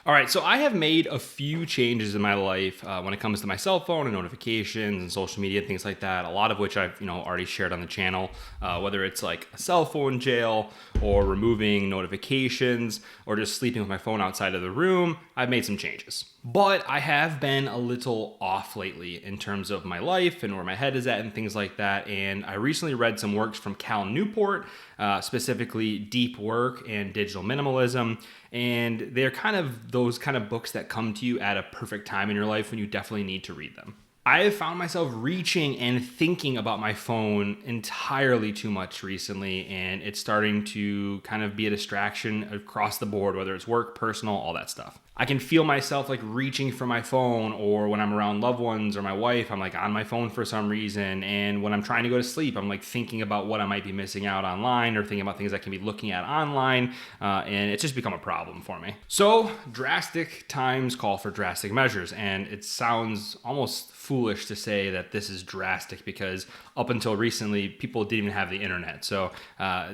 All right, so I have made a few changes in my life when it comes to my cell phone and notifications and social media, things like that. A lot of which I've already shared on the channel, whether it's like a cell phone jail or removing notifications or just sleeping with my phone outside of the room. I've made some changes. But I have been a little off lately in terms of my life and where my head is at and things like that. And I recently read some works from Newport, specifically Deep Work and Digital Minimalism. And they're kind of those kind of books that come to you at a perfect time in your life when you definitely need to read them. I have found myself reaching and thinking about my phone entirely too much recently, and it's starting to kind of be a distraction across the board, whether it's work, personal, all that stuff. I can feel myself like reaching for my phone, or when I'm around loved ones or my wife, I'm like on my phone for some reason. And when I'm trying to go to sleep, I'm like thinking about what I might be missing out online or thinking about things I can be looking at online. And it's just become a problem for me. So drastic times call for drastic measures. And it sounds almost foolish to say that this is drastic because up until recently, people didn't even have the internet. So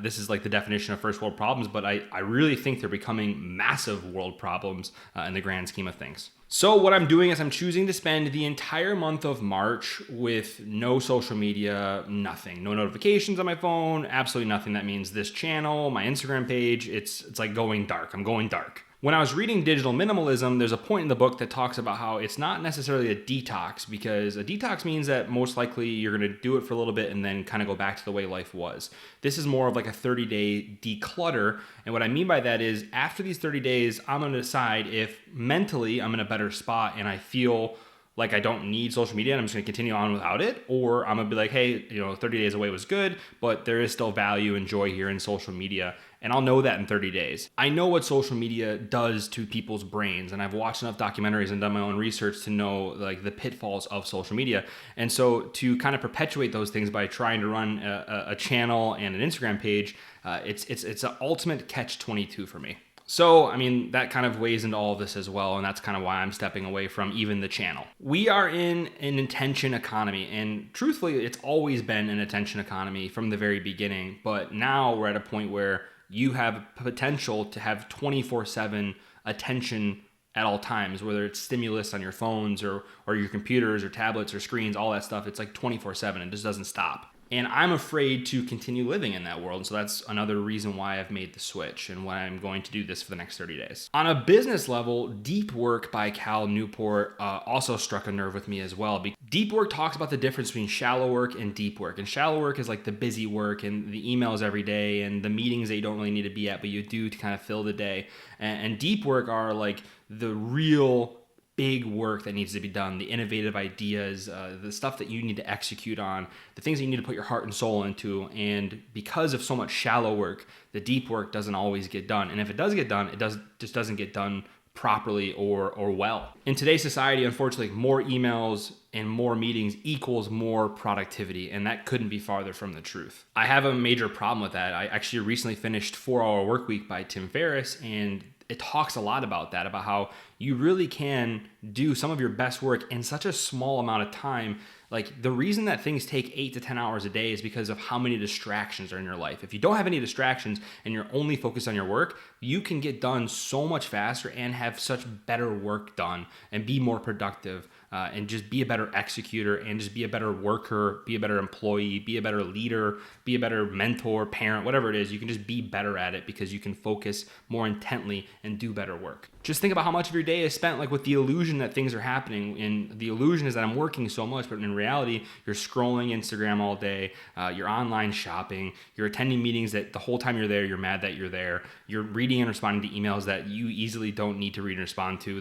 this is like the definition of first world problems, but I really think they're becoming massive world problems in the grand scheme of things. So what I'm doing is I'm choosing to spend the entire month of March with no social media, nothing, no notifications on my phone, absolutely nothing. That means this channel, my Instagram page, it's like going dark. I'm going dark. When I was reading Digital Minimalism, there's a point in the book that talks about how it's not necessarily a detox, because a detox means that most likely you're going to do it for a little bit and then kind of go back to the way life was. This is more of like a 30-day declutter. And what I mean by that is after these 30 days, I'm going to decide if mentally I'm in a better spot and I feel like I don't need social media and I'm just going to continue on without it, or I'm going to be like, hey, 30 days away was good, but there is still value and joy here in social media. And I'll know that in 30 days. I know what social media does to people's brains, and I've watched enough documentaries and done my own research to know like the pitfalls of social media. And so to kind of perpetuate those things by trying to run a channel and an Instagram page, it's an ultimate catch-22 for me. So, I mean, that kind of weighs into all of this as well, and that's kind of why I'm stepping away from even the channel. We are in an attention economy, and truthfully, it's always been an attention economy from the very beginning, but now we're at a point where you have potential to have 24/7 attention at all times, whether it's stimulus on your phones or your computers or tablets or screens, all that stuff. It's like 24/7. It just doesn't stop. And I'm afraid to continue living in that world. And so that's another reason why I've made the switch and why I'm going to do this for the next 30 days. On a business level, Deep Work by Newport also struck a nerve with me as well. Deep Work talks about the difference between shallow work and deep work. And shallow work is like the busy work and the emails every day and the meetings that you don't really need to be at, but you do to kind of fill the day. And deep work are like the real big work that needs to be done, the innovative ideas, the stuff that you need to execute on, the things that you need to put your heart and soul into. And because of so much shallow work, the deep work doesn't always get done. And if it does get done, just doesn't get done properly or well. In today's society, unfortunately, more emails and more meetings equals more productivity, and that couldn't be farther from the truth. I have a major problem with that. I actually recently finished 4-Hour Workweek by Tim Ferriss, and it talks a lot about that, about how you really can do some of your best work in such a small amount of time. Like the reason that things take 8 to 10 hours a day is because of how many distractions are in your life. If you don't have any distractions and you're only focused on your work, you can get done so much faster and have such better work done and be more productive and just be a better executor and just be a better worker, be a better employee, be a better leader, be a better mentor, parent, whatever it is. You can just be better at it because you can focus more intently and do better work. Just think about how much of your day is spent like with the illusion that things are happening, and the illusion is that I'm working so much, but in reality, you're scrolling Instagram all day, you're online shopping, you're attending meetings that the whole time you're there, you're mad that you're there, you're reading and responding to emails that you easily don't need to read and respond to.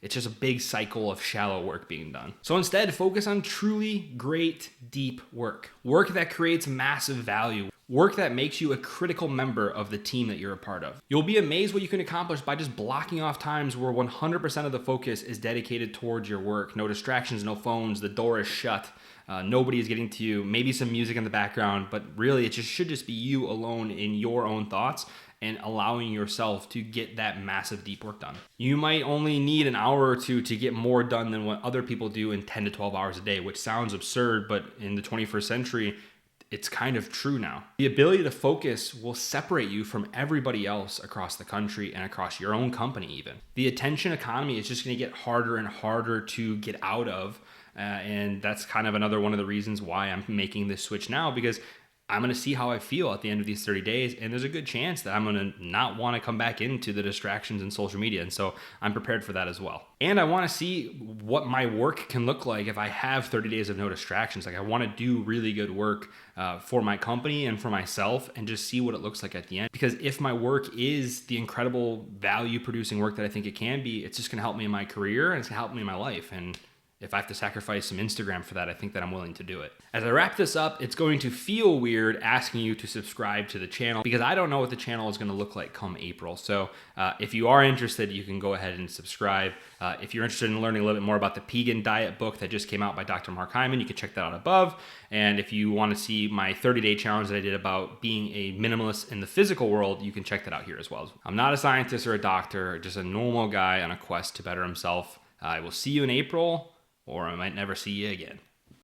It's just a big cycle of shallow work being done. So instead, focus on truly great, deep work. Work that creates massive value. Work that makes you a critical member of the team that you're a part of. You'll be amazed what you can accomplish by just blocking off times where 100% of the focus is dedicated towards your work. No distractions, no phones, the door is shut. Nobody is getting to you. Maybe some music in the background, but really it should just be you alone in your own thoughts and allowing yourself to get that massive deep work done. You might only need an hour or two to get more done than what other people do in 10 to 12 hours a day, which sounds absurd, but in the 21st century, it's kind of true now. The ability to focus will separate you from everybody else across the country and across your own company even. The attention economy is just going to get harder and harder to get out of. And that's kind of another one of the reasons why I'm making this switch now, because I'm going to see how I feel at the end of these 30 days. And there's a good chance that I'm going to not want to come back into the distractions in social media. And so I'm prepared for that as well. And I want to see what my work can look like if I have 30 days of no distractions. Like, I want to do really good work for my company and for myself, and just see what it looks like at the end. Because if my work is the incredible value producing work that I think it can be, it's just going to help me in my career and it's going to help me in my life. And if I have to sacrifice some Instagram for that, I think that I'm willing to do it. As I wrap this up, it's going to feel weird asking you to subscribe to the channel, because I don't know what the channel is going to look like come April. So if you are interested, you can go ahead and subscribe. If you're interested in learning a little bit more about the Pegan Diet book that just came out by Dr. Mark Hyman, you can check that out above. And if you want to see my 30-day challenge that I did about being a minimalist in the physical world, you can check that out here as well. I'm not a scientist or a doctor, just a normal guy on a quest to better himself. I will see you in April, or I might never see you again.